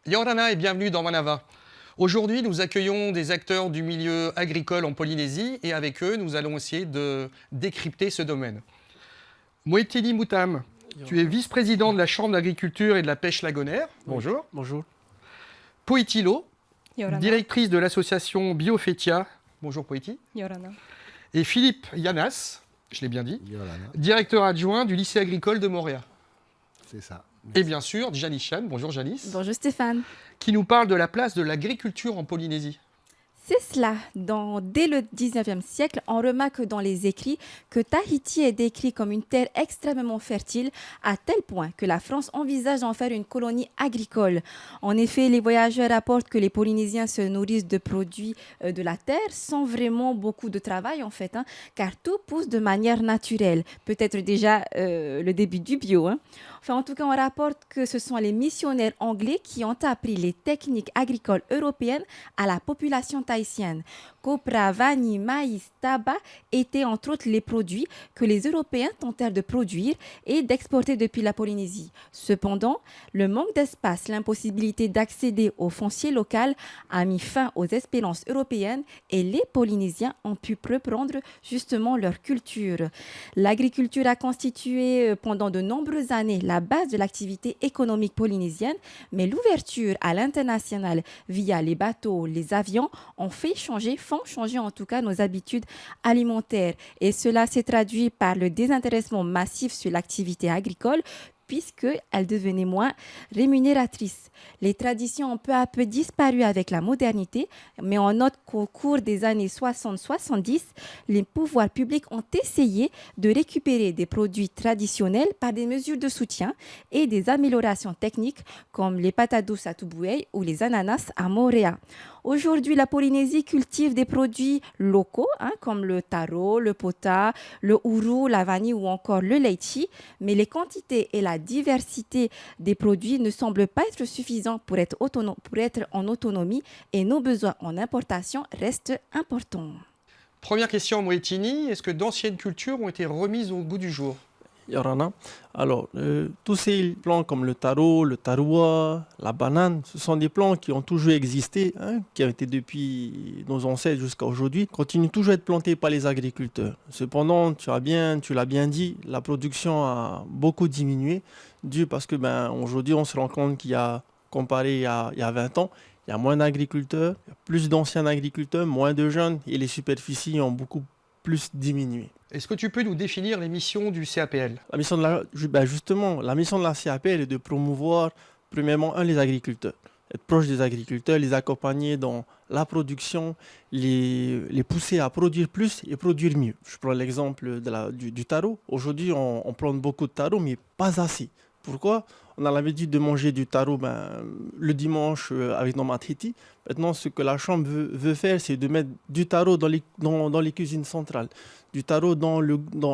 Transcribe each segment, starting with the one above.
Yorana et bienvenue dans Manava. Aujourd'hui, nous accueillons des acteurs du milieu agricole en Polynésie et avec eux, nous allons essayer de décrypter ce domaine. Moetini Moutam, tu es vice-président de la Chambre d'agriculture et de la pêche lagonaire. Bonjour. Bonjour. Poitilo, Yorana. directrice de l'association Biofetia. Bonjour Poiti. Yorana. Et Philippe Yanas, je l'ai bien dit, Yorana, directeur adjoint du lycée agricole de Montréal. c'est ça. Et bien sûr, Janice Chan, bonjour Janice, Bonjour Stéphane. qui nous parle de la place de l'agriculture en Polynésie. C'est cela. Dès le 19e siècle, on remarque dans les écrits que Tahiti est décrit comme une terre extrêmement fertile, à tel point que la France envisage d'en faire une colonie agricole. En effet, les voyageurs rapportent que les Polynésiens se nourrissent de produits de la terre sans vraiment beaucoup de travail en fait, car tout pousse de manière naturelle. Peut-être déjà le début du bio. Enfin, en tout cas, on rapporte que ce sont les missionnaires anglais qui ont appris les techniques agricoles européennes à la population tahitienne. Copra, vanille, maïs, tabac étaient entre autres les produits que les Européens tentèrent de produire et d'exporter depuis la Polynésie. Cependant, le manque d'espace, l'impossibilité d'accéder au foncier local a mis fin aux espérances européennes et les Polynésiens ont pu reprendre justement leur culture. L'agriculture a constitué pendant de nombreuses années la base de l'activité économique polynésienne, mais l'ouverture à l'international via les bateaux, les avions font changer en tout cas nos habitudes alimentaires. Et cela s'est traduit par le désintéressement massif sur l'activité agricole, puisqu'elle devenait moins rémunératrice. Les traditions ont peu à peu disparu avec la modernité, mais on note qu'au cours des années 60-70, les pouvoirs publics ont essayé de récupérer des produits traditionnels par des mesures de soutien et des améliorations techniques comme les patates douces à Tubuai ou les ananas à Moorea. Aujourd'hui, la Polynésie cultive des produits locaux, comme le taro, le pota, le uru, la vanille ou encore le lychee, mais les quantités et la diversité des produits ne semblent pas être suffisants pour être en autonomie et nos besoins en importation restent importants. Première question, Moetini, est-ce que d'anciennes cultures ont été remises au goût du jour? Yorana. Alors, tous ces plants comme le taro, le taroua, la banane, ce sont des plants qui ont toujours existé, qui ont été depuis nos ancêtres jusqu'à aujourd'hui, continuent toujours à être plantés par les agriculteurs. Cependant, tu l'as bien dit, la production a beaucoup diminué, dû parce que aujourd'hui on se rend compte qu'il y a, comparé il y a 20 ans, il y a moins d'agriculteurs, il y a plus d'anciens agriculteurs, moins de jeunes, et les superficies ont beaucoup plus diminué. Est-ce que tu peux nous définir les missions du CAPL? La mission de la mission de la CAPL est de promouvoir, premièrement, les agriculteurs. Être proche des agriculteurs, les accompagner dans la production, les pousser à produire plus et produire mieux. Je prends l'exemple du taro. Aujourd'hui, on plante beaucoup de taro, mais pas assez. Pourquoi? On a l'habitude de manger du taro le dimanche avec nos mathéti. Maintenant, ce que la Chambre veut faire, c'est de mettre du taro dans les cuisines centrales. Du taro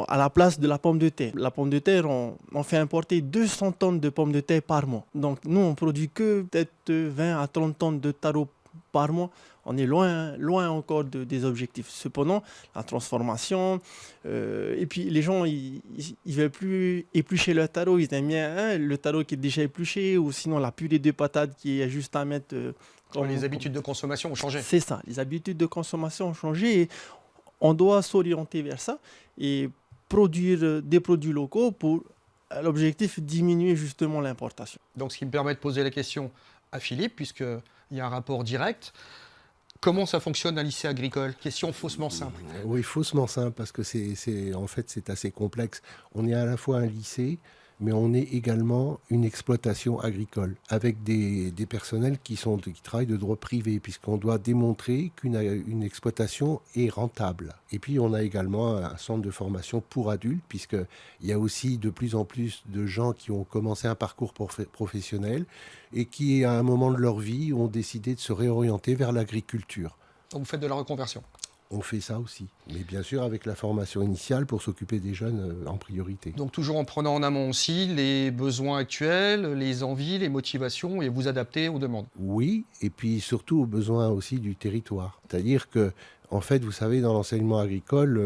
à la place de la pomme de terre. La pomme de terre, on fait importer 200 tonnes de pommes de terre par mois. Donc nous, on produit que peut-être 20 à 30 tonnes de taro par mois. On est loin encore des objectifs. Cependant, la transformation, et puis les gens, ils veulent plus éplucher le taro. Ils aiment bien le taro qui est déjà épluché, ou sinon la purée de patates qui est juste à mettre... Les habitudes de consommation ont changé. C'est ça, les habitudes de consommation ont changé. Et on doit s'orienter vers ça et produire des produits locaux pour l'objectif diminuer justement l'importation. Donc ce qui me permet de poser la question à Philippe, puisqu'il y a un rapport direct. Comment ça fonctionne un lycée agricole? Question faussement simple. Oui, faussement simple, parce que en fait, c'est assez complexe. On est à la fois un lycée, mais on est également une exploitation agricole, avec des personnels qui travaillent de droit privé, puisqu'on doit démontrer qu'une exploitation est rentable. Et puis, on a également un centre de formation pour adultes, puisqu'il y a aussi de plus en plus de gens qui ont commencé un parcours professionnel et qui, à un moment de leur vie, ont décidé de se réorienter vers l'agriculture. Donc vous faites de la reconversion? On fait ça aussi, mais bien sûr avec la formation initiale pour s'occuper des jeunes en priorité. Donc toujours en prenant en amont aussi les besoins actuels, les envies, les motivations et vous adapter aux demandes. Oui, et puis surtout aux besoins aussi du territoire. C'est-à-dire que En fait, vous savez, dans l'enseignement agricole,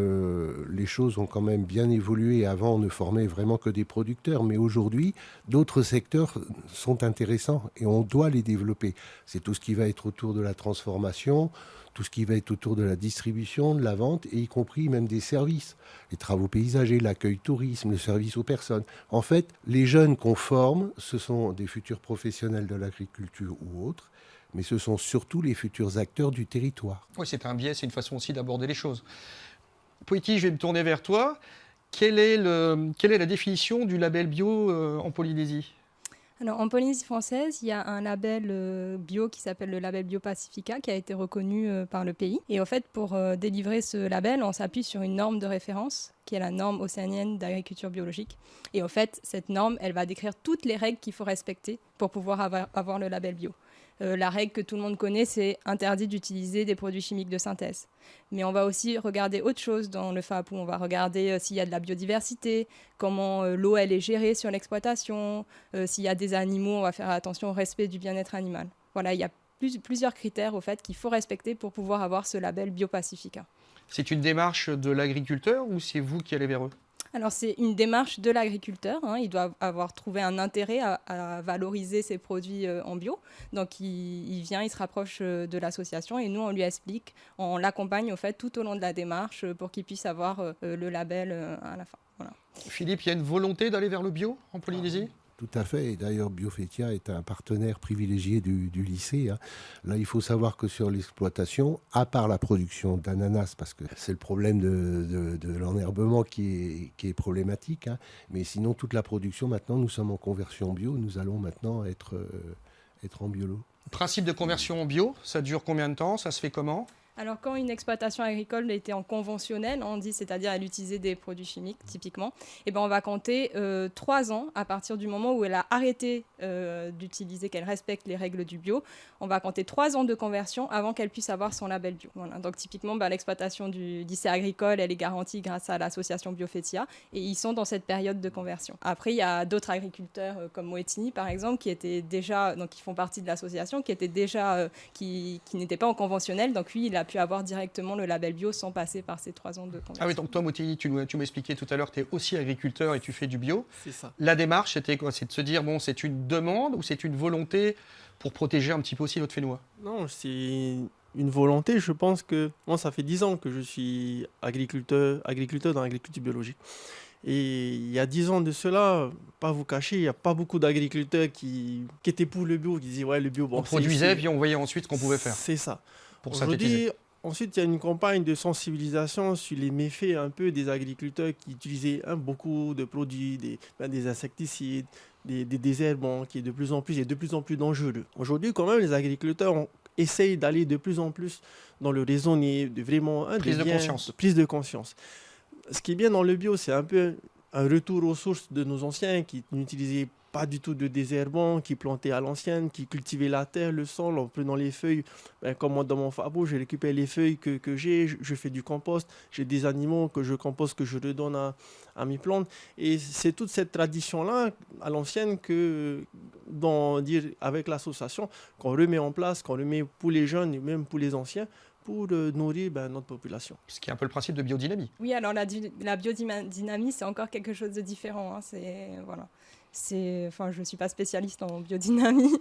les choses ont quand même bien évolué. Avant, on ne formait vraiment que des producteurs. Mais aujourd'hui, d'autres secteurs sont intéressants et on doit les développer. C'est tout ce qui va être autour de la transformation, tout ce qui va être autour de la distribution, de la vente, et y compris même des services. Les travaux paysagers, l'accueil tourisme, le service aux personnes. En fait, les jeunes qu'on forme, ce sont des futurs professionnels de l'agriculture ou autres, mais ce sont surtout les futurs acteurs du territoire. Oui, c'est un biais, c'est une façon aussi d'aborder les choses. Poiti, je vais me tourner vers toi. Quelle est la définition du label bio en Polynésie ? Alors, en Polynésie française, il y a un label bio qui s'appelle le label Bio Pacifica qui a été reconnu par le pays. Et en fait, pour délivrer ce label, on s'appuie sur une norme de référence qui est la norme océanienne d'agriculture biologique. Et en fait, cette norme, elle va décrire toutes les règles qu'il faut respecter pour pouvoir avoir le label bio. La règle que tout le monde connaît, c'est interdit d'utiliser des produits chimiques de synthèse. Mais on va aussi regarder autre chose dans le FAAPU. On va regarder s'il y a de la biodiversité, comment l'eau elle est gérée sur l'exploitation, s'il y a des animaux, on va faire attention au respect du bien-être animal. Voilà, il y a plusieurs critères au fait qu'il faut respecter pour pouvoir avoir ce label Bio Pacifica. C'est une démarche de l'agriculteur ou c'est vous qui allez vers eux ? Alors, c'est une démarche de l'agriculteur. Il doit avoir trouvé un intérêt à valoriser ses produits en bio. Donc, il vient, il se rapproche de l'association et nous, on lui explique, on l'accompagne au fait tout au long de la démarche pour qu'il puisse avoir le label à la fin. Voilà. Philippe, il y a une volonté d'aller vers le bio en Polynésie ? Tout à fait. Et d'ailleurs, Biofetia est un partenaire privilégié du lycée. Là, il faut savoir que sur l'exploitation, à part la production d'ananas, parce que c'est le problème de l'enherbement qui est problématique, mais sinon, toute la production, maintenant, nous sommes en conversion bio. Nous allons maintenant être en biolo. Principe de conversion en bio, ça dure combien de temps ? Ça se fait comment ? Alors, quand une exploitation agricole était en conventionnel, on dit, c'est-à-dire elle utilisait des produits chimiques, typiquement, et ben on va compter 3 ans à partir du moment où elle a arrêté d'utiliser, qu'elle respecte les règles du bio. On va compter 3 ans de conversion avant qu'elle puisse avoir son label bio. Voilà. Donc, typiquement, l'exploitation du lycée agricole, elle est garantie grâce à l'association Biofetia, et ils sont dans cette période de conversion. Après, il y a d'autres agriculteurs comme Moetini, par exemple, qui étaient déjà, donc qui font partie de l'association, qui étaient déjà, qui n'étaient pas en conventionnel. Donc, lui, il a pu avoir directement le label bio sans passer par ces 3 ans de conversion. Ah oui, donc toi, Moetini, tu m'expliquais tout à l'heure, tu es aussi agriculteur et tu fais du bio. C'est ça. La démarche, c'était quoi ? C'est de se dire, bon, c'est une demande ou c'est une volonté pour protéger un petit peu aussi notre fénois ? Non, c'est une volonté. Je pense que moi, ça fait 10 ans que je suis agriculteur dans l'agriculture biologique. Et il y a 10 ans de cela, pas vous cacher, il n'y a pas beaucoup d'agriculteurs qui étaient pour le bio, qui disaient ouais, le bio, bon, on produisait, puis on voyait ensuite ce qu'on pouvait faire. C'est ça. Pour synthétiser. Ensuite, il y a une campagne de sensibilisation sur les méfaits un peu des agriculteurs qui utilisaient beaucoup de produits, des insecticides, des désherbants, qui est de plus en plus dangereux. Aujourd'hui, quand même, les agriculteurs essayent d'aller de plus en plus dans le raisonner, de vraiment prise de conscience. Ce qui est bien dans le bio, c'est un peu un retour aux sources de nos anciens qui n'utilisaient pas du tout de désherbants, qui plantaient à l'ancienne, qui cultivaient la terre, le sol, en prenant les feuilles. Comme moi, dans mon FAAPU, je récupère les feuilles que j'ai, je fais du compost. J'ai des animaux que je composte, que je redonne à mes plantes. Et c'est toute cette tradition-là, à l'ancienne, avec l'association, qu'on remet en place, qu'on remet pour les jeunes et même pour les anciens, pour nourrir notre population. Ce qui est un peu le principe de biodynamie. Oui, alors la biodynamie, c'est encore quelque chose de différent. Voilà. Je ne suis pas spécialiste en biodynamie,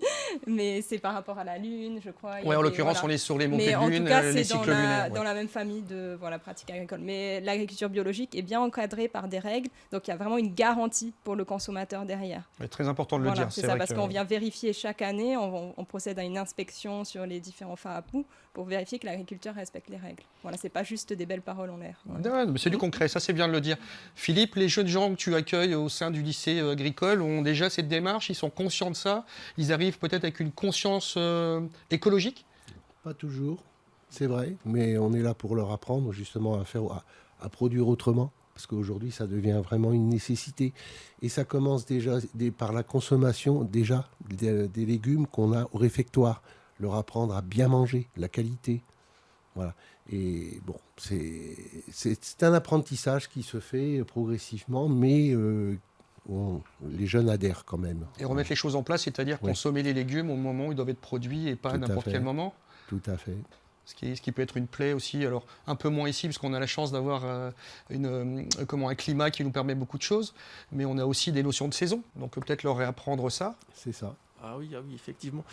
mais c'est par rapport à la Lune, je crois. Oui, en l'occurrence, on est sur les montées de Lune, les cycles lunaires. Dans la même famille de pratiques agricoles. Mais l'agriculture biologique est bien encadrée par des règles, donc il y a vraiment une garantie pour le consommateur derrière. C'est très important de le dire. C'est ça, parce qu'on vient vérifier chaque année, on procède à une inspection sur les différents FAAPU pour vérifier que l'agriculteur respecte les règles. Voilà, c'est pas juste des belles paroles en l'air. Ouais, mais c'est du concret, ça c'est bien de le dire. Philippe, les jeunes gens que tu accueilles au sein du lycée agricole ont déjà cette démarche, ils sont conscients de ça, ils arrivent peut-être avec une conscience écologique ? Pas toujours, c'est vrai, mais on est là pour leur apprendre justement à produire autrement, parce qu'aujourd'hui ça devient vraiment une nécessité. Et ça commence déjà par la consommation déjà des légumes qu'on a au réfectoire, leur apprendre à bien manger, la qualité. Voilà. Et bon, c'est un apprentissage qui se fait progressivement, mais les jeunes adhèrent quand même. Et remettre les choses en place, c'est-à-dire consommer les légumes au moment où ils doivent être produits et pas à n'importe quel moment. Tout à fait. ce qui peut être une plaie aussi. Alors, un peu moins ici, parce qu'on a la chance d'avoir un climat qui nous permet beaucoup de choses, mais on a aussi des notions de saison, donc peut-être leur réapprendre ça. C'est ça. Ah oui, effectivement.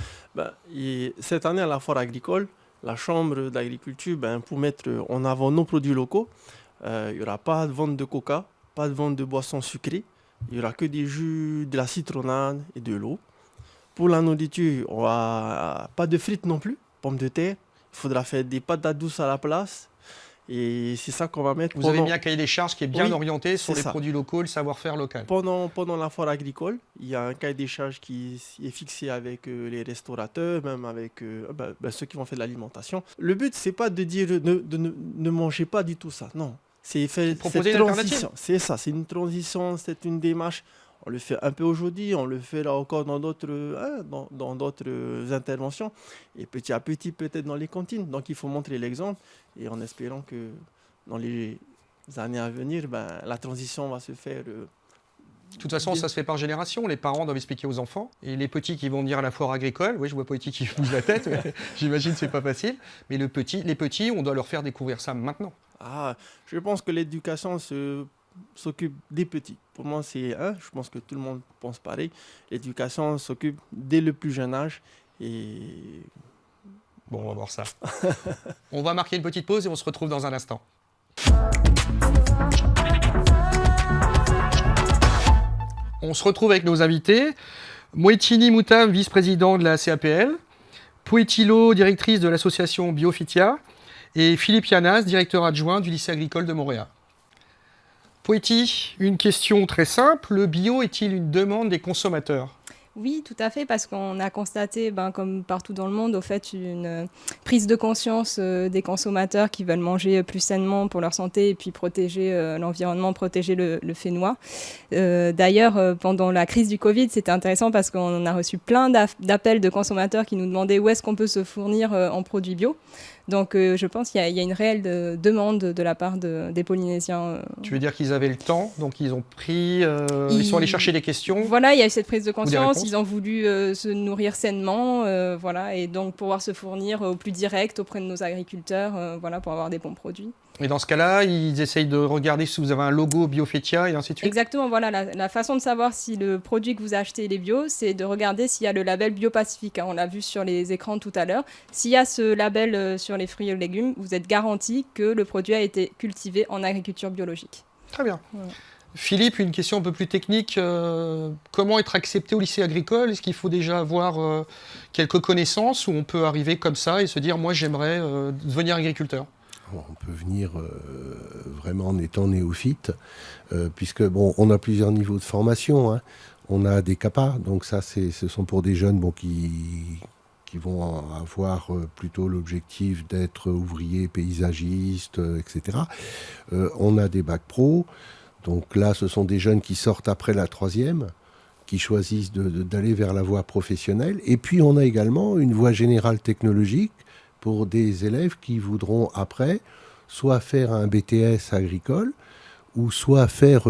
Et cette année, à la foire agricole, la Chambre d'agriculture, pour mettre en avant nos produits locaux, il n'y aura pas de vente de coca, pas de vente de boissons sucrées, il n'y aura que des jus, de la citronnade et de l'eau. Pour la nourriture, on va pas de frites non plus, pommes de terre. Il faudra faire des patates douces à la place. Et c'est ça qu'on va mettre. Vous avez mis un cahier des charges qui est bien Oui, orienté sur les ça. produits locaux, le savoir-faire local. Pendant la foire agricole, il y a un cahier des charges qui est fixé avec les restaurateurs, même avec ceux qui vont faire de l'alimentation. Le but, c'est pas de dire ne mangez pas du tout ça. Non, c'est faire proposer cette une transition. alternative. C'est ça, c'est une transition, c'est une démarche. On le fait un peu aujourd'hui, on le fait là encore dans d'autres interventions. Et petit à petit, peut-être dans les cantines. Donc il faut montrer l'exemple et en espérant que dans les années à venir, la transition va se faire. De toute façon, ça se fait par génération. Les parents doivent expliquer aux enfants. Et les petits qui vont venir à la foire agricole, oui, je vois Poetti qui bouge la tête, mais j'imagine que ce n'est pas facile. Mais les petits, on doit leur faire découvrir ça maintenant. Ah, je pense que l'éducation s'occupe des petits. Pour moi, je pense que tout le monde pense pareil. L'éducation s'occupe dès le plus jeune âge. Et bon, on va voir ça. On va marquer une petite pause et on se retrouve dans un instant. On se retrouve avec nos invités. Moetini Moutam, vice-président de la CAPL. Poetti Lo, directrice de l'association Biophytia. Et Philippe Yanas, directeur adjoint du lycée agricole de Montréal. Poetti, une question très simple. Le bio est-il une demande des consommateurs ? Oui, tout à fait, parce qu'on a constaté, comme partout dans le monde, au fait, une prise de conscience des consommateurs qui veulent manger plus sainement pour leur santé et puis protéger l'environnement, protéger le fénois. D'ailleurs, pendant la crise du Covid, c'était intéressant parce qu'on a reçu plein d'appels de consommateurs qui nous demandaient où est-ce qu'on peut se fournir en produits bio. Donc je pense qu'il y a une réelle demande de la part des Polynésiens. Tu veux dire qu'ils avaient le temps, donc ils ont pris, ils sont allés chercher des questions. Voilà, il y a eu cette prise de conscience, ils ont voulu se nourrir sainement, et donc pouvoir se fournir au plus direct auprès de nos agriculteurs, pour avoir des bons produits. Et dans ce cas-là, ils essayent de regarder si vous avez un logo Biophytia et ainsi de suite. Exactement, voilà, la façon de savoir si le produit que vous achetez est bio, c'est de regarder s'il y a le label Biopacifica. On l'a vu sur les écrans tout à l'heure. S'il y a ce label sur les fruits et légumes, vous êtes garanti que le produit a été cultivé en agriculture biologique. Très bien. Voilà. Philippe, une question un peu plus technique. Comment être accepté au lycée agricole ? Est-ce qu'il faut déjà avoir quelques connaissances ou on peut arriver comme ça et se dire « moi j'aimerais devenir agriculteur » ? On peut venir vraiment en étant néophyte, puisque on a plusieurs niveaux de formation. Hein. On a des CAPA, donc ça ce sont pour des jeunes qui vont avoir plutôt l'objectif d'être ouvriers, paysagistes, etc. On a des bacs pro, donc là ce sont des jeunes qui sortent après la troisième, qui choisissent d'aller vers la voie professionnelle. Et puis on a également une voie générale technologique, pour des élèves qui voudront après soit faire un BTS agricole ou soit faire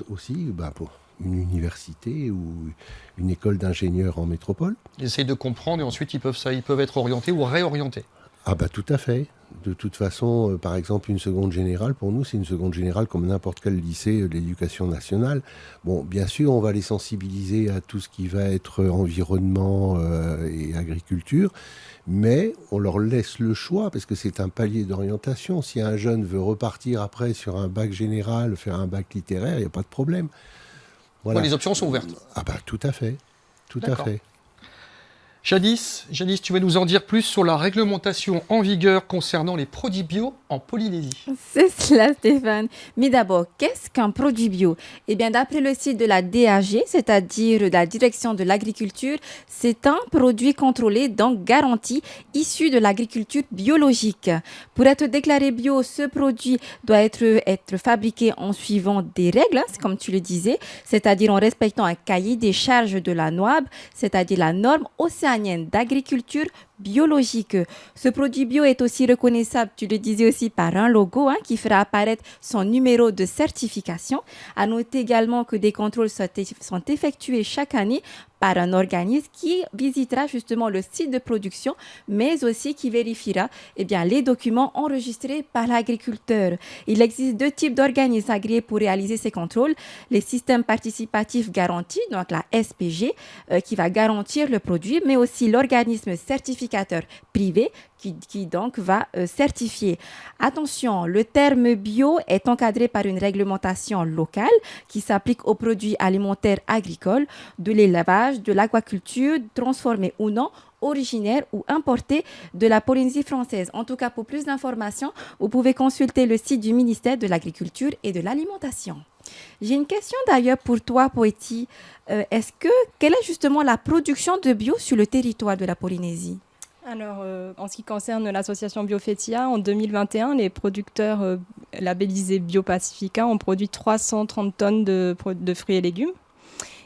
aussi pour une université ou une école d'ingénieurs en métropole. Ils essayent de comprendre et ensuite ils peuvent être orientés ou réorientés. Ah tout à fait. De toute façon, par exemple, une seconde générale, pour nous, c'est une seconde générale comme n'importe quel lycée de l'éducation nationale. Bon, bien sûr, on va les sensibiliser à tout ce qui va être environnement et agriculture, mais on leur laisse le choix, parce que c'est un palier d'orientation. Si un jeune veut repartir après sur un bac général, faire un bac littéraire, il n'y a pas de problème. Voilà. Les options sont ouvertes. Tout à fait. Tout à fait. Jadis, tu vas nous en dire plus sur la réglementation en vigueur concernant les produits bio en Polynésie. C'est cela, Stéphane. Mais d'abord, qu'est-ce qu'un produit bio ? Eh bien, d'après le site de la DAG, c'est-à-dire la Direction de l'Agriculture, c'est un produit contrôlé, donc garanti, issu de l'agriculture biologique. Pour être déclaré bio, ce produit doit être fabriqué en suivant des règles, comme tu le disais, c'est-à-dire en respectant un cahier des charges de la NOAB, c'est-à-dire la norme océanienne d'agriculture biologique. Ce produit bio est aussi reconnaissable, tu le disais aussi, par un logo qui fera apparaître son numéro de certification. À noter également que des contrôles sont effectués chaque année par un organisme qui visitera justement le site de production, mais aussi qui vérifiera les documents enregistrés par l'agriculteur. Il existe 2 types d'organismes agréés pour réaliser ces contrôles. Les systèmes participatifs garantis, donc la SPG, qui va garantir le produit, mais aussi l'organisme certificateur privé qui donc va certifier. Attention, le terme bio est encadré par une réglementation locale qui s'applique aux produits alimentaires agricoles, de l'élevage, de l'aquaculture, transformés ou non, originaires ou importés de la Polynésie française. En tout cas, pour plus d'informations, vous pouvez consulter le site du ministère de l'Agriculture et de l'Alimentation. J'ai une question d'ailleurs pour toi, Poeti. Quelle est justement la production de bio sur le territoire de la Polynésie? Alors, en ce qui concerne l'association Biofetia, en 2021, les producteurs labellisés BioPacifica ont produit 330 tonnes de fruits et légumes.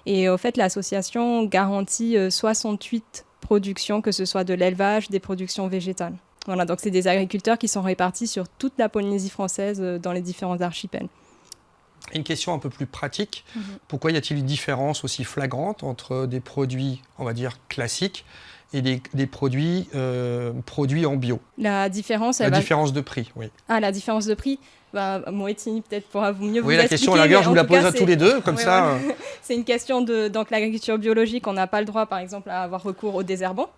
Et au fait, l'association garantit 68 productions, que ce soit de l'élevage, des productions végétales. Voilà, donc c'est des agriculteurs qui sont répartis sur toute la Polynésie française dans les différents archipels. Une question un peu plus pratique. Pourquoi y a-t-il une différence aussi flagrante entre des produits, on va dire, classiques et des produits produits en bio? La différence de prix, oui. Ah, la différence de prix, Moetini peut-être pourra mieux vous expliquer. Oui, la question, à la rigueur, je vous la pose à tous les deux, comme ça. Voilà. C'est une question donc l'agriculture biologique, on n'a pas le droit, par exemple, à avoir recours au désherbant.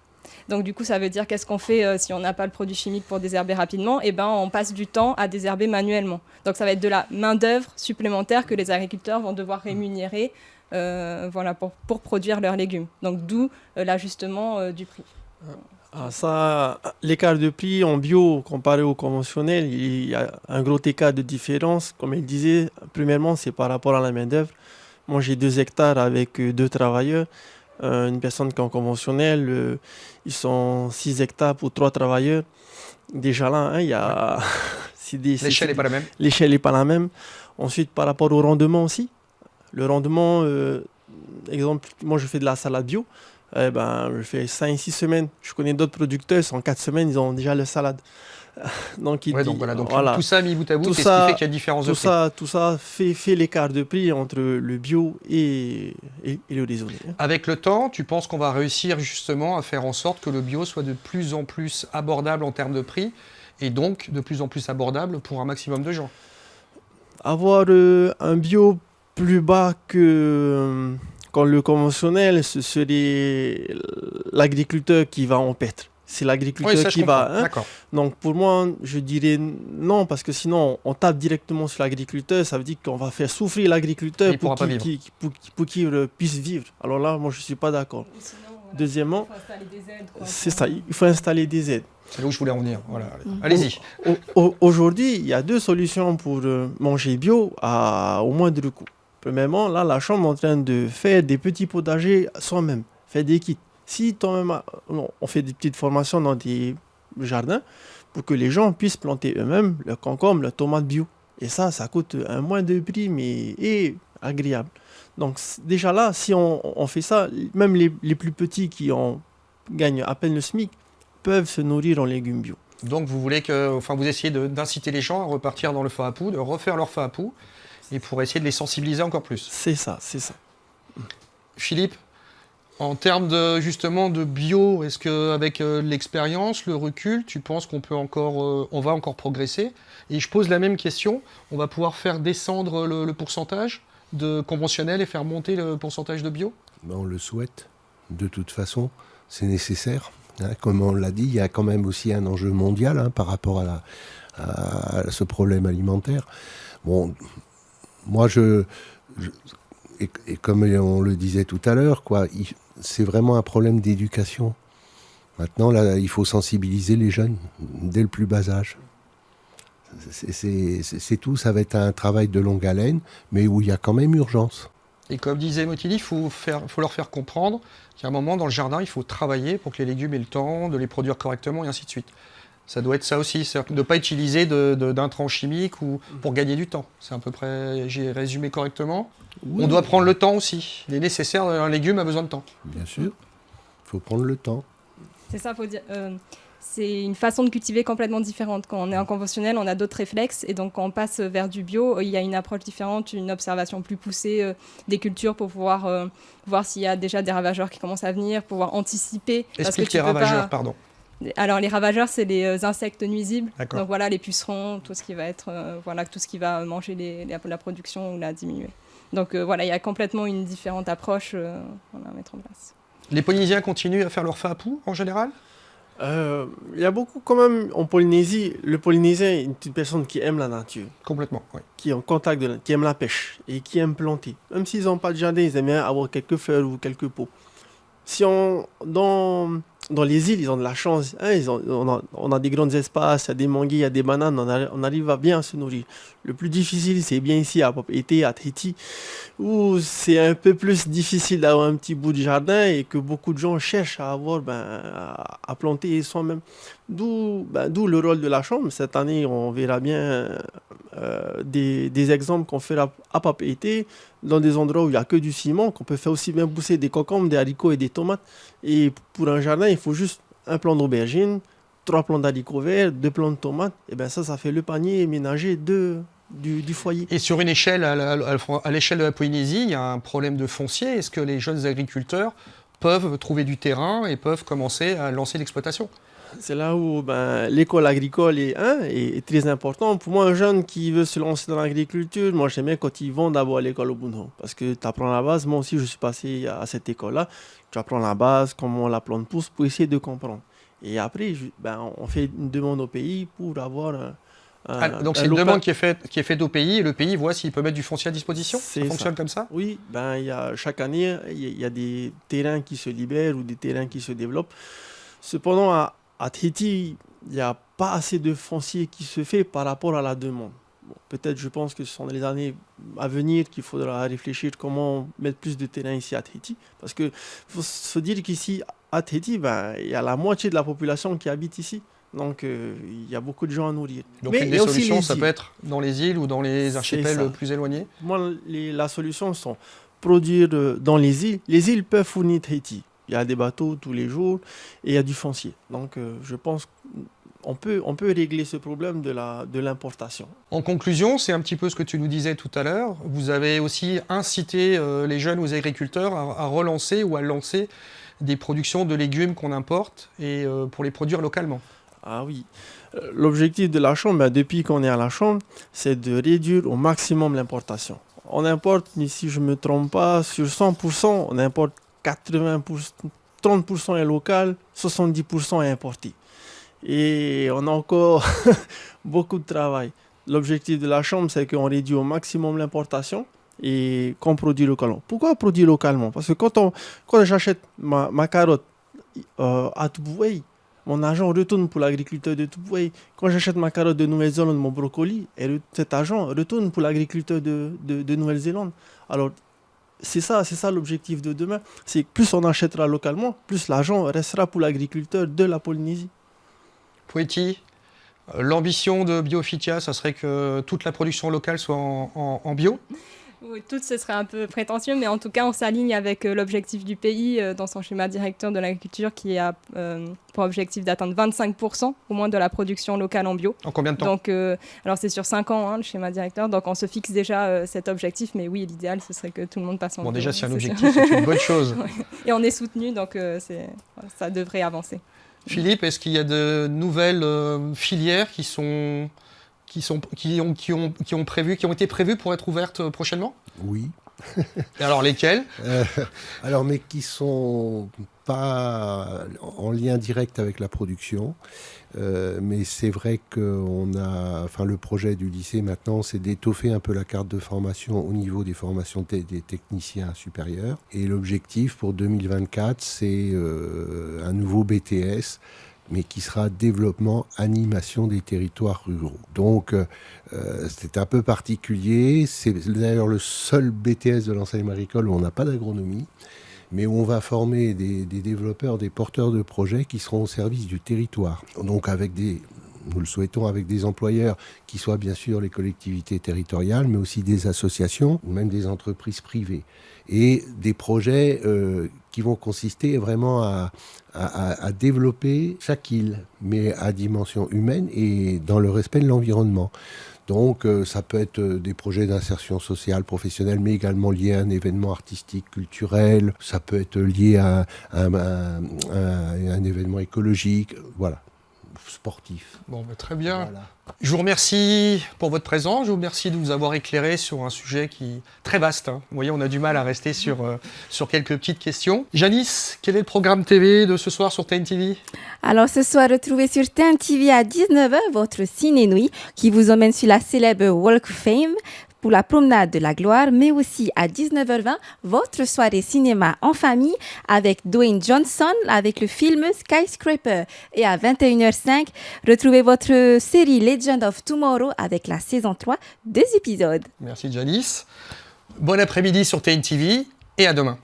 Donc du coup, ça veut dire qu'est-ce qu'on fait si on n'a pas le produit chimique pour désherber rapidement? On passe du temps à désherber manuellement. Donc ça va être de la main-d'œuvre supplémentaire que les agriculteurs vont devoir rémunérer pour produire leurs légumes. Donc d'où l'ajustement du prix. L'écart de prix en bio comparé au conventionnel, il y a un gros écart de différence. Comme il disait, premièrement, c'est par rapport à la main-d'œuvre. Moi, j'ai 2 hectares avec 2 travailleurs. Une personne qui est en conventionnel, ils sont 6 hectares pour 3 travailleurs. Déjà là, il y a... L'échelle n'est pas la même. L'échelle n'est pas la même. Ensuite, par rapport au rendement aussi. Le rendement, exemple, moi je fais de la salade bio. Je fais 5-6 semaines. Je connais d'autres producteurs, en 4 semaines, ils ont déjà la salade. Donc, tout ça mis bout à bout, c'est ce qui fait qu'il y a différence de prix. Tout ça fait l'écart de prix entre le bio et le raisonné. Avec le temps, tu penses qu'on va réussir justement à faire en sorte que le bio soit de plus en plus abordable en termes de prix et donc de plus en plus abordable pour un maximum de gens? Avoir un bio plus bas que le conventionnel, ce serait l'agriculteur qui va en perdre. C'est l'agriculteur qui va. Donc pour moi, je dirais non, parce que sinon on tape directement sur l'agriculteur, ça veut dire qu'on va faire souffrir l'agriculteur pour qu'il puisse vivre. Alors là, moi je ne suis pas d'accord. Deuxièmement, il faut installer des aides. C'est ça, il faut installer des aides. C'est là où je voulais en venir. Voilà. Allez-y. Aujourd'hui, il y a 2 solutions pour manger bio au moindre coût. Premièrement, là, la Chambre est en train de faire des petits potagers soi-même, faire des kits. Si toi-même, on fait des petites formations dans des jardins pour que les gens puissent planter eux-mêmes le concombre, la tomate bio. Et ça coûte un moins de prix, mais est agréable. Donc déjà là, si on fait ça, même les plus petits qui gagnent à peine le SMIC peuvent se nourrir en légumes bio. Donc vous essayez d'inciter les gens à repartir dans le feu à poux, de refaire leur feu à poux, et pour essayer de les sensibiliser encore plus. C'est ça. Philippe, en termes de bio, est-ce qu'avec l'expérience, le recul, tu penses qu'on va encore progresser? Et je pose la même question, on va pouvoir faire descendre le pourcentage de conventionnel et faire monter le pourcentage de bio? On le souhaite, de toute façon, c'est nécessaire. Comme on l'a dit, il y a quand même aussi un enjeu mondial par rapport à ce problème alimentaire. Bon, moi, et comme on le disait tout à l'heure, c'est vraiment un problème d'éducation. Maintenant, là, il faut sensibiliser les jeunes dès le plus bas âge. C'est tout, ça va être un travail de longue haleine, mais où il y a quand même urgence. Et comme disait Motili, il faut leur faire comprendre qu'à un moment, dans le jardin, il faut travailler pour que les légumes aient le temps de les produire correctement et ainsi de suite. Ça doit être ça aussi, c'est de ne pas utiliser d'intrants chimiques pour gagner du temps. C'est à peu près, j'ai résumé correctement. Oui. On doit prendre le temps aussi. Il est nécessaire, un légume a besoin de temps. Bien sûr, il faut prendre le temps. C'est ça, faut dire. C'est une façon de cultiver complètement différente. Quand on est en conventionnel, on a d'autres réflexes. Et donc, quand on passe vers du bio, il y a une approche différente, une observation plus poussée des cultures pour pouvoir voir s'il y a déjà des ravageurs qui commencent à venir, pouvoir anticiper. Explique les ravageurs, pardon. Alors, les ravageurs, c'est les insectes nuisibles. D'accord. Donc, voilà, les pucerons, tout ce qui va être, tout ce qui va manger la production ou la diminuer. Donc, voilà, il y a complètement une différente approche à mettre en place. Les Polynésiens continuent à faire leur fapou en général? Il y a beaucoup quand même en Polynésie. Le Polynésien est une personne qui aime la nature, Complètement, oui. qui est en contact qui aime la pêche et qui aime planter. Même s'ils n'ont pas de jardin, ils aiment bien avoir quelques fleurs ou quelques pots. Dans les îles, ils ont de la chance. Hein, on a des grands espaces, il y a des manguiers, il y a des bananes, on arrive à bien se nourrir. Le plus difficile, c'est bien ici à Papeete, à Tahiti, où c'est un peu plus difficile d'avoir un petit bout de jardin et que beaucoup de gens cherchent à avoir, à planter soi-même. D'où le rôle de la chambre. Cette année, on verra bien des exemples qu'on fait à Papeete, dans des endroits où il n'y a que du ciment, qu'on peut faire aussi bien pousser des concombres, des haricots et des tomates. Et pour un jardin, il faut juste un plant d'aubergine, 3 plants d'haricots verts, 2 plants de tomates. Et bien ça fait le panier ménager du foyer. Et sur une échelle, à l'échelle de la Polynésie, il y a un problème de foncier. Est-ce que les jeunes agriculteurs peuvent trouver du terrain et peuvent commencer à lancer l'exploitation? C'est là où l'école agricole est très importante. Pour moi, un jeune qui veut se lancer dans l'agriculture, moi j'aime bien quand ils vont d'abord à l'école au Bunho. Parce que tu apprends la base. Moi aussi, je suis passé à cette école-là. Tu apprends la base, comment la plante pousse, pour essayer de comprendre. Et après, on fait une demande au pays pour avoir donc c'est une demande qui est faite au pays et le pays voit s'il peut mettre du foncier à disposition? Ça fonctionne comme ça? Oui, chaque année, il y a des terrains qui se libèrent ou des terrains qui se développent. Cependant, à Tahiti, il n'y a pas assez de foncier qui se fait par rapport à la demande. Bon, peut-être, je pense que ce sont les années à venir qu'il faudra réfléchir comment mettre plus de terrain ici à Tahiti. Parce qu'il faut se dire qu'ici, à Tahiti, il y a la moitié de la population qui habite ici. Donc, il y a beaucoup de gens à nourrir. Donc, une des solutions, ça peut être dans les îles ou dans les archipels plus éloignés? Moi, la solution, c'est produire dans les îles. Les îles peuvent fournir Tahiti. Il y a des bateaux tous les jours et il y a du foncier. Donc, je pense qu'on peut régler ce problème de l'importation. En conclusion, c'est un petit peu ce que tu nous disais tout à l'heure. Vous avez aussi incité les jeunes ou les agriculteurs à relancer ou à lancer des productions de légumes qu'on importe et pour les produire localement. Ah oui. L'objectif de la Chambre, depuis qu'on est à la Chambre, c'est de réduire au maximum l'importation. On importe, si je ne me trompe pas, sur 100%, on importe 30% est local, 70% est importé. Et on a encore beaucoup de travail. L'objectif de la Chambre, c'est qu'on réduit au maximum l'importation et qu'on produit localement. Pourquoi produire localement? Parce que quand j'achète ma carotte à Tupoué, mon argent retourne pour l'agriculteur de Tupoué. Quand j'achète ma carotte de Nouvelle-Zélande, mon brocoli, cet argent retourne pour l'agriculteur de Nouvelle-Zélande. Alors, c'est ça l'objectif de demain. C'est que plus on achètera localement, plus l'argent restera pour l'agriculteur de la Polynésie. Poeti, l'ambition de Biophytia, ça serait que toute la production locale soit en bio? Oui, tout ce serait un peu prétentieux, mais en tout cas, on s'aligne avec l'objectif du pays dans son schéma directeur de l'agriculture qui a pour objectif d'atteindre 25% au moins de la production locale en bio. En combien de temps? Donc, alors c'est sur 5 ans, le schéma directeur, donc on se fixe déjà cet objectif, mais oui, l'idéal, ce serait que tout le monde passe en bio. Bon, déjà, c'est un objectif, c'est une bonne chose. Et on est soutenu, donc ça devrait avancer. Philippe, est-ce qu'il y a de nouvelles filières qui ont été prévues pour être ouvertes prochainement? Oui. Et alors lesquelles? Mais qui sont pas en lien direct avec la production. Mais c'est vrai que le projet du lycée maintenant, c'est d'étoffer un peu la carte de formation au niveau des formations des techniciens supérieurs. Et l'objectif pour 2024, c'est un nouveau BTS, mais qui sera développement, animation des territoires ruraux. Donc, c'est un peu particulier. C'est d'ailleurs le seul BTS de l'enseignement agricole où on n'a pas d'agronomie, mais où on va former des développeurs, des porteurs de projets qui seront au service du territoire. Donc, avec des nous le souhaitons, avec des employeurs qui soient bien sûr les collectivités territoriales, mais aussi des associations, ou même des entreprises privées. Et des projets qui vont consister vraiment à développer chaque île, mais à dimension humaine et dans le respect de l'environnement. Donc ça peut être des projets d'insertion sociale, professionnelle, mais également liés à un événement artistique, culturel. Ça peut être lié à un événement écologique, voilà, sportif. Bon, bah, très bien. Voilà. Je vous remercie pour votre présence. Je vous remercie de nous avoir éclairé sur un sujet qui est très vaste, hein. Vous voyez, on a du mal à rester sur quelques petites questions. Janice, quel est le programme TV de ce soir sur TNTV? Alors ce soir, retrouvez sur TNTV à 19h votre ciné-nuit qui vous emmène sur la célèbre Walk of Fame pour la promenade de la gloire, mais aussi à 19h20, votre soirée cinéma en famille avec Dwayne Johnson avec le film Skyscraper. Et à 21h05, retrouvez votre série Legend of Tomorrow avec la saison 3, 2 épisodes. Merci Janice. Bon après-midi sur TNTV et à demain.